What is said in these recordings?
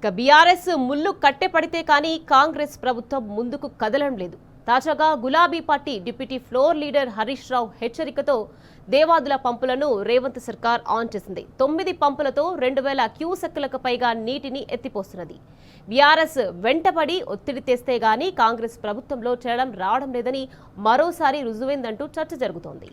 BRS ముళ్ళు కట్టెపడితే కానీ కాంగ్రెస్ ప్రభుత్వం ముందుకు కదలడం లేదు. తాజాగా గులాబీ party deputy floor leader Harish Rao హెచ్చరికతో దేవాదుల పంపులను రేవంత్ సర్కార్ ఆన్ చేసింది. 9 పంపులతో 2000 క్యూసెక్కులకు పైగా నీటిని ఎత్తిపోస్తున్నది. బీఆర్ఎస్ వెంటపడి ఒత్తిడి తెస్తే గానీ కాంగ్రెస్ ప్రభుత్వంలో చేరడం రావడం లేదని మరోసారి రుజువైందంటూ చర్చ జరుగుతోంది.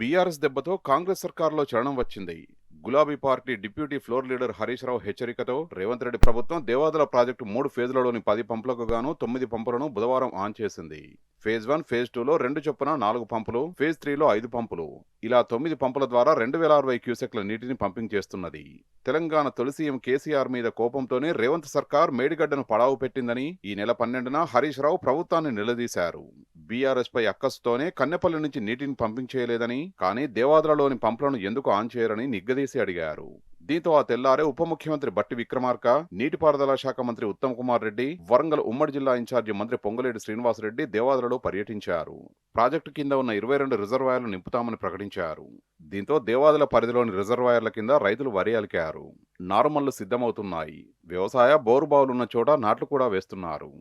బీఆర్ఎస్ దెబ్బతో కాంగ్రెస్ సర్కారులో చలనం వచ్చింది. గులాబీ party deputy floor leader Harish Rao హెచ్చరికతో రేవంత్ రెడ్డి ప్రభుత్వం దేవాదుల ప్రాజెక్టు 3 ఫేజ్లలోని 10 పంపులకు గాను 9 పంపులను బుధవారం ఆన్ చేసింది. ఫేజ్ 1, ఫేజ్ 2లో 2 చొప్పున 4 పంపులు, ఫేజ్ 3లో 5 పంపులు, ఇలా 9 పంపుల ద్వారా 2060 క్యూసెక్ల నీటిని పంపింగ్ చేస్తున్నది. తెలంగాణ తొలి సీఎం కేసీఆర్ మీద కోపంతోనే రేవంత్ సర్కార్ మేడిగడ్డను పడావు పెట్టిందని ఈ నెల 12న హరీష్ రావు ప్రభుత్వాన్ని నిలదీశారు. బీఆర్ఎస్ పై అక్కసుతోనే కన్నెపల్లి నుంచి నీటిని పంపింగ్ చేయలేదని, కానీ దేవాదులలోని పంపులను ఎందుకు ఆన్ చేయరని నిగ్గదీసి అడిగారు. దీంతో ఆ తెల్లారే ఉప ముఖ్యమంత్రి బట్టి విక్రమార్క, నీటిపారుదల శాఖ మంత్రి ఉత్తమ్ కుమార్ రెడ్డి, వరంగల్ ఉమ్మడి జిల్లా ఇన్ఛార్జి మంత్రి పొంగులేటి శ్రీనివాసరెడ్డి దేవాదులలో పర్యటించారు. ప్రాజెక్టు కింద ఉన్న 22 రిజర్వాయర్లు నింపుతామని ప్రకటించారు. దీంతో దేవాదుల పరిధిలోని రిజర్వాయర్ల కింద రైతులు వరి అలికారు. నారుమళ్లు సిద్ధమవుతున్నాయి. వ్యవసాయ బోరుబావులున్న చోట నాట్లు కూడా వేస్తున్నారు.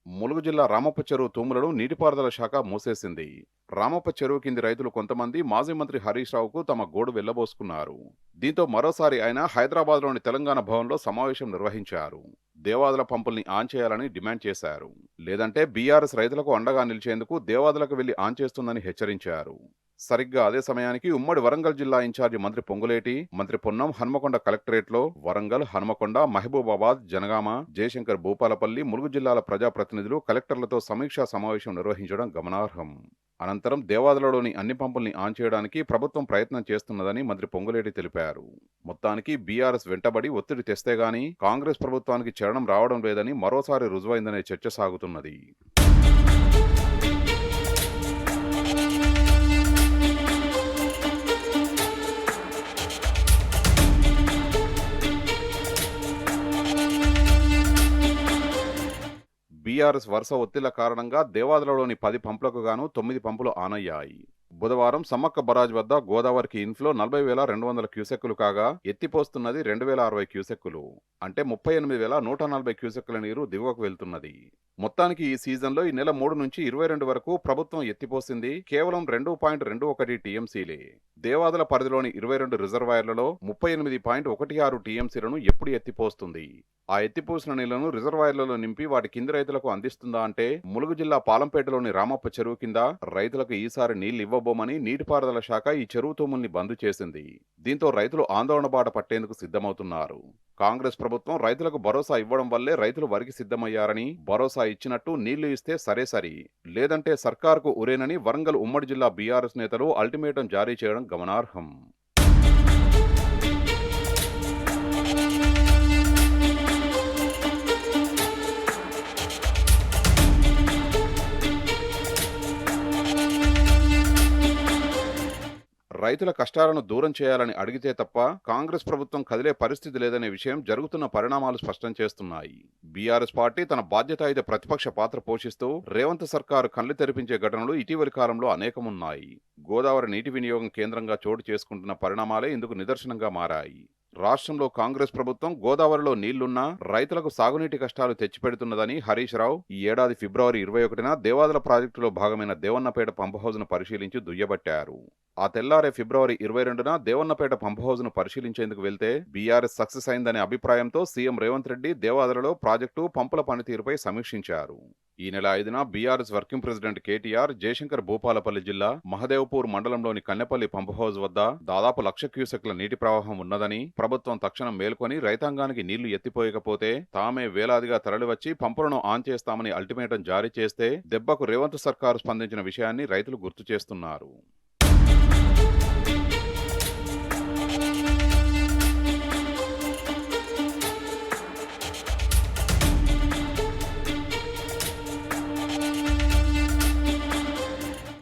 ములుగు జిల్లా రామప్ప చెరువు తూములను నీటిపారుదల శాఖ మూసేసింది. రామప్ప చెరువు కింది రైతులు కొంతమంది మాజీ మంత్రి హరీష్ రావుకు తమ గోడు వెళ్లబోసుకున్నారు. దీంతో మరోసారి ఆయన హైదరాబాద్లోని తెలంగాణ భవన్లో సమావేశం నిర్వహించారు. దేవాదుల పంపుల్ని ఆన్ చేయాలని డిమాండ్ చేశారు. లేదంటే బీఆర్ఎస్ రైతులకు అండగా నిలిచేందుకు దేవాదులకు వెళ్లి ఆన్ చేస్తుందని హెచ్చరించారు. సరిగ్గా అదే సమయానికి ఉమ్మడి వరంగల్ జిల్లా ఇన్ఛార్జి మంత్రి పొంగులేటి, మంత్రి పొన్నం హన్మకొండ కలెక్టరేట్లో వరంగల్, హన్మకొండ, మహబూబాబాద్, జనగామ, జయశంకర్, భూపాలపల్లి, ములుగు జిల్లాల ప్రజాప్రతినిధులు కలెక్టర్లతో సమీక్షా సమావేశం నిర్వహించడం గమనార్హం. అనంతరం దేవాదులలోని అన్ని పంపుల్ని ఆన్ చేయడానికి ప్రభుత్వం ప్రయత్నం చేస్తున్నదని మంత్రి పొంగులేటి తెలిపారు. మొత్తానికి బీఆర్ఎస్ వెంటబడి ఒత్తిడి తెస్తేగాని కాంగ్రెస్ ప్రభుత్వానికి చలనం రావడం లేదని మరోసారి రుజువైందనే చర్చ సాగుతున్నది. బీఆర్ఎస్ వరుస ఒత్తిళ్ల కారణంగా దేవాదులలోని 10 పంపులకు గాను 9 పంపులు ఆన్ అయ్యాయి. బుధవారం సమ్మక్క బరాజ్ వద్ద గోదావరికి ఇన్ఫ్లో 40,200 క్యూసెక్కులు కాగా ఎత్తిపోస్తున్నది 2060 క్యూసెక్కులు. అంటే 38,140 క్యూసెక్కుల నీరు దిగువకు వెళ్తున్నది. మొత్తానికి ఈ సీజన్లో ఈ నెల 3 నుంచి 22 వరకు ప్రభుత్వం ఎత్తిపోసింది కేవలం 2.21 టీఎంసీలే. దేవాదుల పరిధిలోని 22 రిజర్వాయర్లలో 38.16 టీఎంసీలను ఎప్పుడు ఎత్తిపోస్తుంది? ఆ ఎత్తిపోసిన నీళ్లను రిజర్వాయర్లలో నింపి వాటి కింది రైతులకు అందిస్తుందా అంటే ములుగు జిల్లా పాలంపేటలోని రామప్ప చెరువు కింద రైతులకు ఈసారి నీళ్లు ఇవ్వబోమని నీటిపారుదల శాఖ ఈ చెరువు తూముల్ని బంద్ చేసింది. దీంతో రైతులు ఆందోళన బాట పట్టేందుకు సిద్ధమవుతున్నారు. కాంగ్రెస్ ప్రభుత్వం రైతులకు భరోసా ఇవ్వడం వల్లే రైతులు వరికి సిద్ధమయ్యారని, భరోసా ఇచ్చినట్టు నీళ్లు ఇస్తే సరే, లేదంటే సర్కారుకు ఉరేనని వరంగల్ ఉమ్మడి జిల్లా బీఆర్ఎస్ నేతలు అల్టిమేటం జారీ చేయడం గమనార్హం. రైతుల కష్టాలను దూరం చేయాలని అడిగితే తప్ప కాంగ్రెస్ ప్రభుత్వం కదిలే పరిస్థితి లేదనే విషయం జరుగుతున్న పరిణామాలు స్పష్టం చేస్తున్నాయి. బీఆర్ఎస్ పార్టీ తన బాధ్యతాయుత ప్రతిపక్ష పాత్ర పోషిస్తూ రేవంత్ సర్కారు కళ్లు తెరిపించే ఘటనలు ఇటీవలి కాలంలో అనేకమున్నాయి. గోదావరి నీటి వినియోగం కేంద్రంగా చోటు చేసుకుంటున్న పరిణామాలే ఇందుకు నిదర్శనంగా మారాయి. రాష్ట్రంలో కాంగ్రెస్ ప్రభుత్వం గోదావరిలో నీళ్లున్నా రైతులకు సాగునీటి కష్టాలు తెచ్చిపెడుతున్నదని హరీష్ రావు ఈ ఏడాది ఫిబ్రవరి 21న దేవాదుల ప్రాజెక్టులో భాగమైన దేవన్నపేట పంప్ హౌజ్ను పరిశీలించి దుయ్యబట్టారు. ఆ తెల్లారే ఫిబ్రవరి 22న దేవన్నపేట పంప్ హౌజ్ను పరిశీలించేందుకు వెళ్తే బీఆర్ఎస్ సక్సెస్ అయిందనే అభిప్రాయంతో సీఎం రేవంత్ రెడ్డి దేవాదులలో ప్రాజెక్టు, పంపుల పనితీరుపై సమీక్షించారు. ఈ నెల 5న BRS working president KTR Jayashankar Bhupalpally జిల్లా మహదేవ్పూర్ మండలంలోని కన్నెపల్లి పంప్ హౌజ్ వద్ద దాదాపు 1,00,000 క్యూసెక్ల నీటి ప్రవాహం ఉన్నదని, ప్రభుత్వం తక్షణం మేల్కొని రైతాంగానికి నీళ్లు ఎత్తిపోయకపోతే తామే వేలాదిగా తరలివచ్చి పంపులను ఆన్ చేస్తామని అల్టిమేటం జారీ చేస్తే దెబ్బకు రేవంత్ సర్కారు స్పందించిన విషయాన్ని రైతులు గుర్తు చేస్తున్నారు.